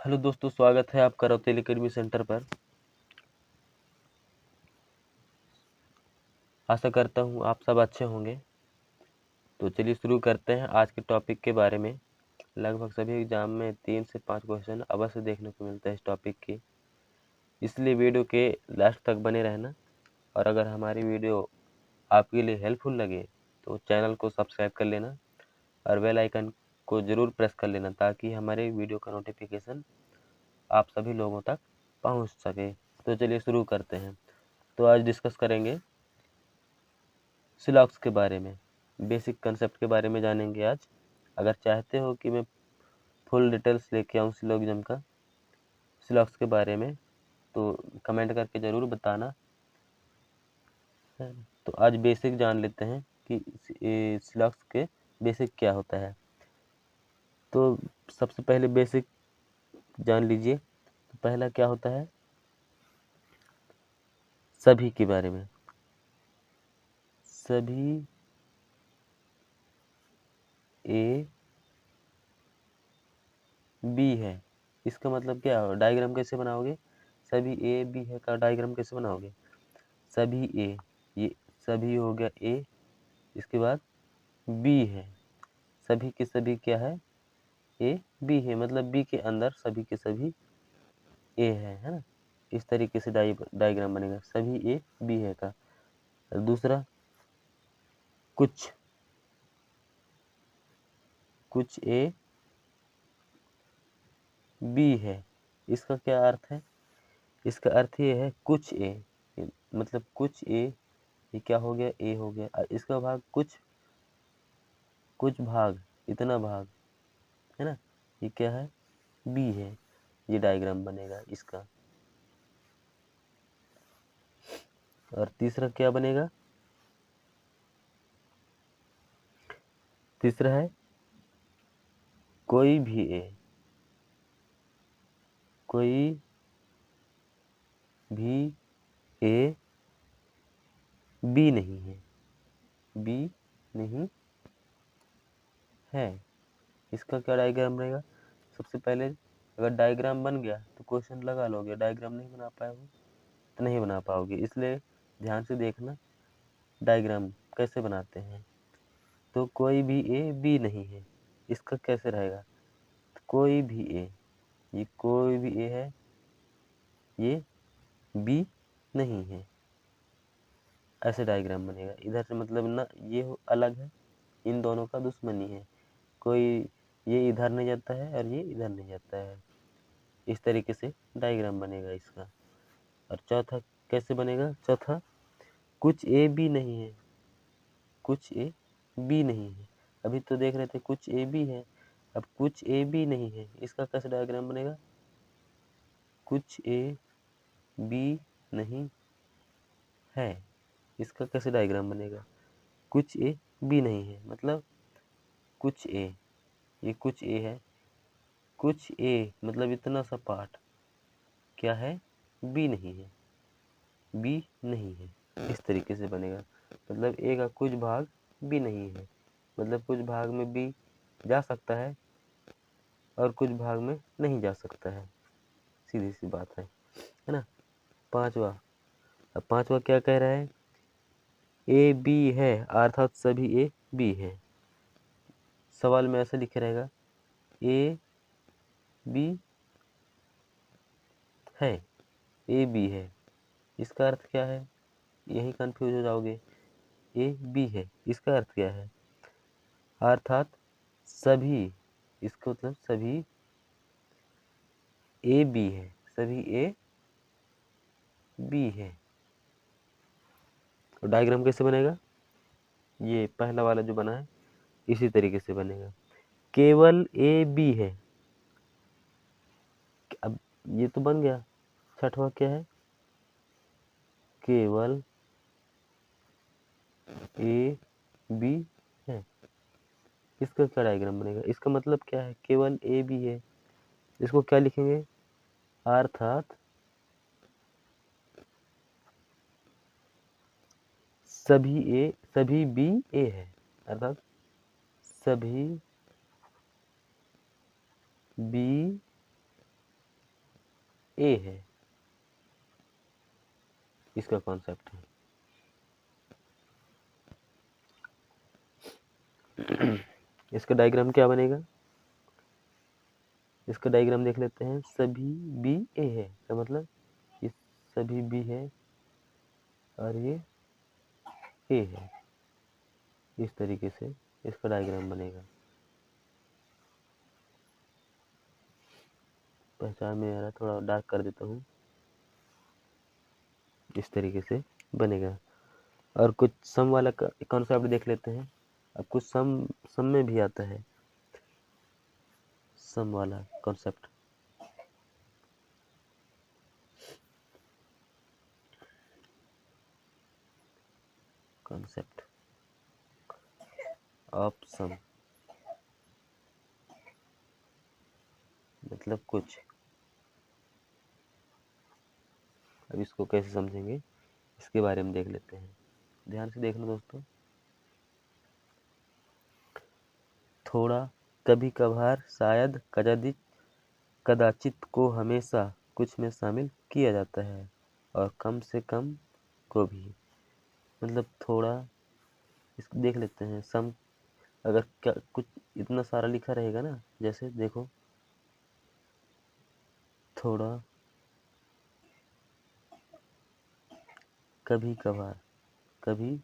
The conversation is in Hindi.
हेलो दोस्तों, स्वागत है आपका रौतेली एकेडमी सेंटर पर। आशा करता हूँ आप सब अच्छे होंगे। तो चलिए शुरू करते हैं आज के टॉपिक के बारे में। लगभग सभी एग्जाम में 3 से 5 क्वेश्चन अवश्य देखने को मिलता है इस टॉपिक की, इसलिए वीडियो के लास्ट तक बने रहना। और अगर हमारी वीडियो आपके लिए हेल्पफुल लगे तो चैनल को सब्सक्राइब कर लेना और बेल आइकन को ज़रूर प्रेस कर लेना, ताकि हमारे वीडियो का नोटिफिकेशन आप सभी लोगों तक पहुंच सके। तो चलिए शुरू करते हैं। तो आज डिस्कस करेंगे सिलॉक्स के बारे में, बेसिक कंसेप्ट के बारे में जानेंगे आज। अगर चाहते हो कि मैं फुल डिटेल्स लेके आऊँ सिलॉक्स के बारे में, तो कमेंट करके ज़रूर बताना। तो आज बेसिक जान लेते हैं कि सिलॉक्स के बेसिक क्या होता है। तो सबसे पहले बेसिक जान लीजिए। तो पहला क्या होता है, सभी के बारे में। सभी ए बी है, इसका मतलब क्या हो, डायग्राम कैसे बनाओगे? सभी ए बी है का डायग्राम कैसे बनाओगे? सभी ए, ये सभी हो गया ए, इसके बाद बी है, सभी के सभी क्या है? ए बी है, मतलब बी के अंदर सभी के सभी ए है ना। इस तरीके से डायग्राम बनेगा, सभी ए बी है का। दूसरा, कुछ कुछ ए बी है, इसका क्या अर्थ है? इसका अर्थ ये है कुछ ए, मतलब कुछ ए, ये क्या हो गया? ए हो गया। और इसका भाग कुछ, कुछ भाग, इतना भाग है ना, ये क्या है? बी है। ये डायग्राम बनेगा इसका। और तीसरा क्या बनेगा? तीसरा है कोई भी ए, कोई भी ए बी नहीं है, बी नहीं है। इसका क्या डायग्राम रहेगा? सबसे पहले अगर डायग्राम बन गया तो क्वेश्चन लगा लोगे, डायग्राम नहीं बना पाओगे तो नहीं बना पाओगे, इसलिए ध्यान से देखना डायग्राम कैसे बनाते हैं। तो कोई भी ए बी नहीं है, इसका कैसे रहेगा? तो कोई भी ए, ये कोई भी ए है, ये बी नहीं है, ऐसे डायग्राम बनेगा। इधर से मतलब ना ये अलग है, इन दोनों का दुश्मनी है, कोई ये इधर नहीं जाता है और ये इधर नहीं जाता है। इस तरीके से डायग्राम बनेगा इसका। और चौथा कैसे बनेगा? चौथा, कुछ ए बी नहीं है, कुछ ए बी नहीं है। अभी तो देख रहे थे कुछ ए बी है, अब कुछ ए बी नहीं है, इसका कैसे डायग्राम बनेगा? कुछ ए बी नहीं है, इसका कैसे डायग्राम बनेगा? कुछ ए बी नहीं है, मतलब कुछ ए, ये कुछ ए है, कुछ ए मतलब इतना सा पार्ट क्या है? बी नहीं है, बी नहीं है। इस तरीके से बनेगा, मतलब ए का कुछ भाग बी नहीं है, मतलब कुछ भाग में बी जा सकता है और कुछ भाग में नहीं जा सकता है, सीधी सी बात है ना। पांचवा, अब पांचवा क्या कह रहा है? ए बी है अर्थात सभी ए बी है। सवाल में ऐसा लिखे रहेगा ए बी है, ए बी है, इसका अर्थ क्या है? यही कंफ्यूज हो जाओगे। ए बी है, इसका अर्थ क्या है? अर्थात सभी, इसका मतलब सभी ए बी है, सभी ए बी है। तो डायग्राम कैसे बनेगा? ये पहला वाला जो बना है इसी तरीके से बनेगा। केवल ए बी है, अब ये तो बन गया। छठवा क्या है? केवल ए बी है, इसका क्या डायग्राम बनेगा? इसका मतलब क्या है? केवल ए बी है, इसको क्या लिखेंगे? अर्थात सभी बी ए है, अर्थात सभी बी ए है, इसका कॉन्सेप्ट है। इसका डायग्राम क्या बनेगा, इसका डायग्राम देख लेते हैं। सभी बी ए है, तो मतलब ये सभी बी है और ये ए है। इस तरीके से इसका डायग्राम बनेगा। पहचान में आ रहा, थोड़ा डार्क कर देता हूँ। इस तरीके से बनेगा। और कुछ सम वाला कॉन्सेप्ट देख लेते हैं। अब कुछ सम में भी आता है सम वाला कॉन्सेप्ट। कॉन्सेप्ट ऑफ सम मतलब कुछ। अब इसको कैसे समझेंगे, इसके बारे में देख लेते हैं। ध्यान से देख लो दोस्तों। थोड़ा, कभी कभार, शायद, कदाचित को हमेशा कुछ में शामिल किया जाता है, और कम से कम को भी। मतलब थोड़ा, इसको देख लेते हैं। सम अगर क्या कुछ इतना सारा लिखा रहेगा ना, जैसे देखो थोड़ा, कभी कभार, कभी